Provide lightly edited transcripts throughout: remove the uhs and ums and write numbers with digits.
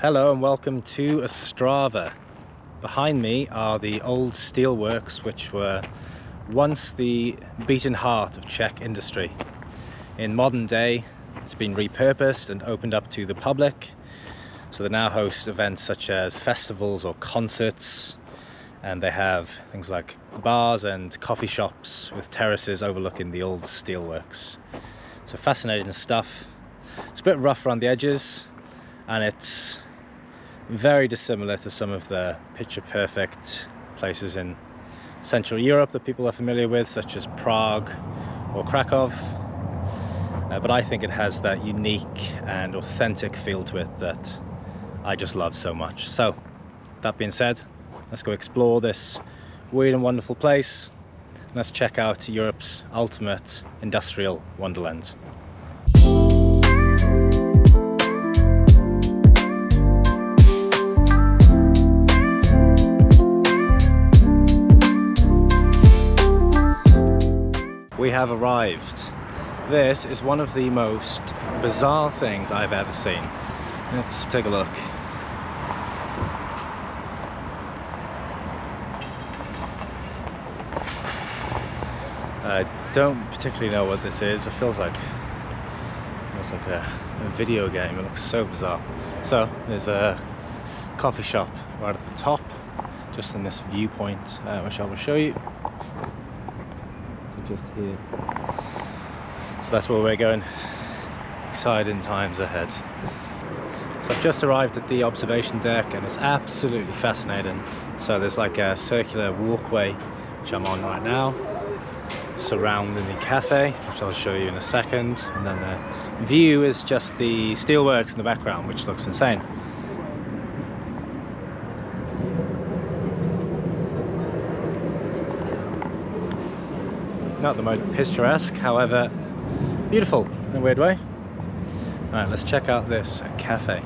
Hello and welcome to Ostrava. Behind me are the old steelworks, which were once the beating heart of Czech industry. In modern day, it's been repurposed and opened up to the public, so they now host events such as festivals or concerts, and they have things like bars and coffee shops with terraces overlooking the old steelworks. So fascinating stuff. It's a bit rough around the edges, and it's very dissimilar to some of the picture-perfect places in Central Europe that people are familiar with, such as Prague or Krakow. But I think it has that unique and authentic feel to it that I just love so much. So, that being said, let's go explore this weird and wonderful place. Let's check out Europe's ultimate industrial wonderland. We have arrived. This is one of the most bizarre things I've ever seen. Let's take a look. I don't particularly know what this is. It feels like almost like a video game. It looks so bizarre. So there's a coffee shop right at the top, just in this viewpoint, which I will show you. Just here. So that's where we're going. Exciting times ahead. So I've just arrived at the observation deck and it's absolutely fascinating. So there's like a circular walkway which I'm on right now, surrounding the cafe, which I'll show you in a second, and then the view is just the steelworks in the background, which looks insane. Not the most picturesque, however beautiful in a weird way. Alright, let's check out this cafe.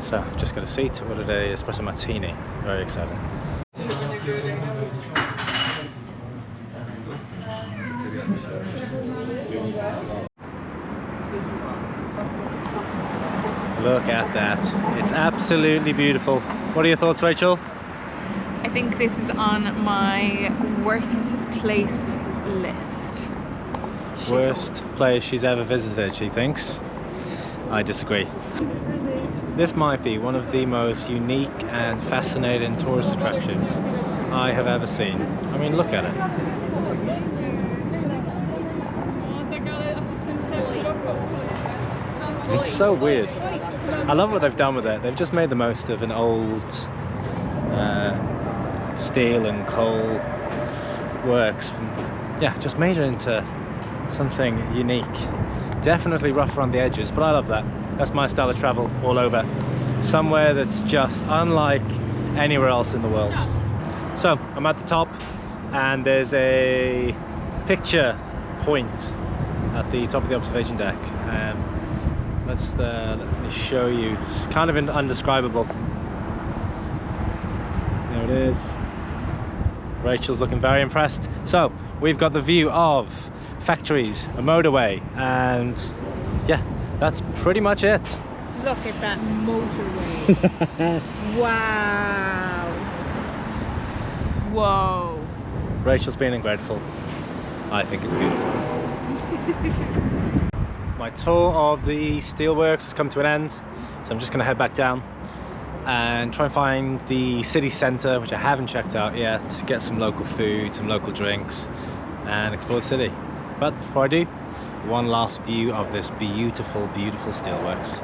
So, just got a seat, ordered a espresso martini. Very exciting. Look at that. It's absolutely beautiful. What are your thoughts, Rachel? I think this is on my worst placed list. Worst place she's ever visited, she thinks. I disagree. This might be one of the most unique and fascinating tourist attractions I have ever seen. I mean, look at it. It's so weird. I love what they've done with it. They've just made the most of an old steel and coal works. Yeah, just made it into something unique. Definitely rough around the edges, but I love that. That's my style of travel all over. Somewhere that's just unlike anywhere else in the world. So I'm at the top and there's a picture point at the top of the observation deck. Let me show you. It's kind of undescribable. There it is. Rachel's looking very impressed. So we've got the view of factories, a motorway, and yeah, that's pretty much it. Look at that motorway. Wow. Whoa. Rachel's being ungrateful. I think it's beautiful. My tour of the steelworks has come to an end, so I'm just going to head back down and try and find the city centre, which I haven't checked out yet, get some local food, some local drinks, and explore the city. But before I do, one last view of this beautiful, beautiful steelworks.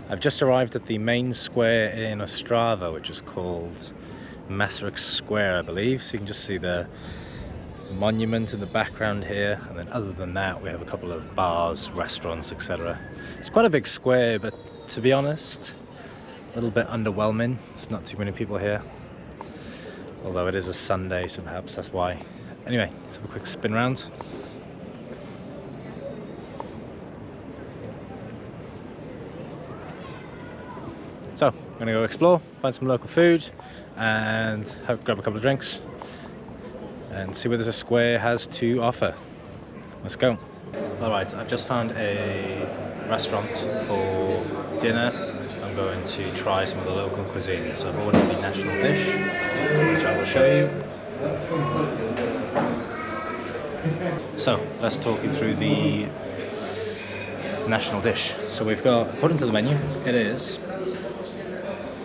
I've just arrived at the main square in Ostrava, which is called Masaryk Square, I believe. So you can just see the monument in the background here, and then other than that we have a couple of bars, restaurants, etc. It's quite a big square, but to be honest, a little bit underwhelming. There's not too many people here, although it is a Sunday, so perhaps that's why. Anyway, let's have a quick spin round. So I'm gonna go explore, find some local food, and grab a couple of drinks and see what this square has to offer. Let's go. Alright, I've just found a restaurant for dinner. I'm going to try some of the local cuisine. So I've ordered the national dish, which I will show you. So let's talk you through the national dish. So we've got, according to the menu, it is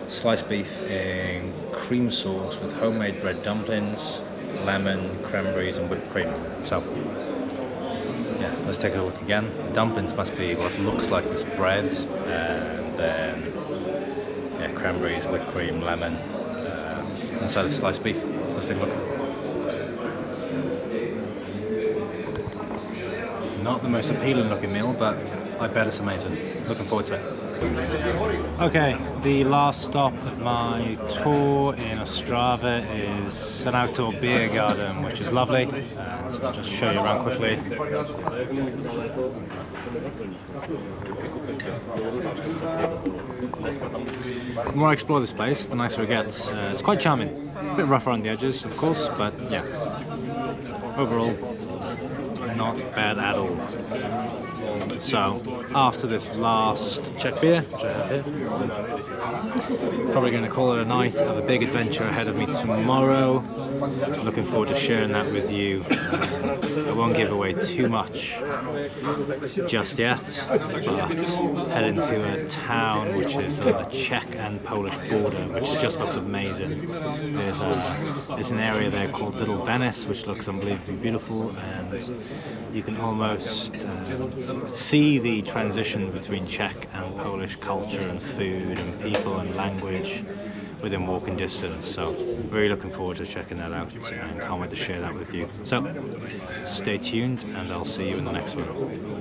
sliced beef in cream sauce with homemade bread dumplings, lemon, cranberries and whipped cream. So yeah, let's take a look again. The dumplings must be what looks like this bread, and then yeah, cranberries, whipped cream, lemon inside of sliced beef. Let's take a look. Not the most appealing looking meal, but I bet it's amazing. Looking forward to it. Okay, the last stop of my tour in Ostrava is an outdoor beer garden, which is lovely. So I'll just show you around quickly. The more I explore this place, the nicer it gets. It's quite charming. A bit rough around the edges, of course, but yeah, overall, not bad at all. So, after this last Czech beer, which I have here, probably going to call it a night. I have a big adventure ahead of me tomorrow. Looking forward to sharing that with you. I won't give away too much just yet, but head into a town which is on the Czech and Polish border, which just looks amazing. There's an area there called Little Venice, which looks unbelievably beautiful, and you can almost see the transition between Czech and Polish culture and food and people and language within walking distance. So really looking forward to checking that out and can't wait to share that with you. So stay tuned and I'll see you in the next one.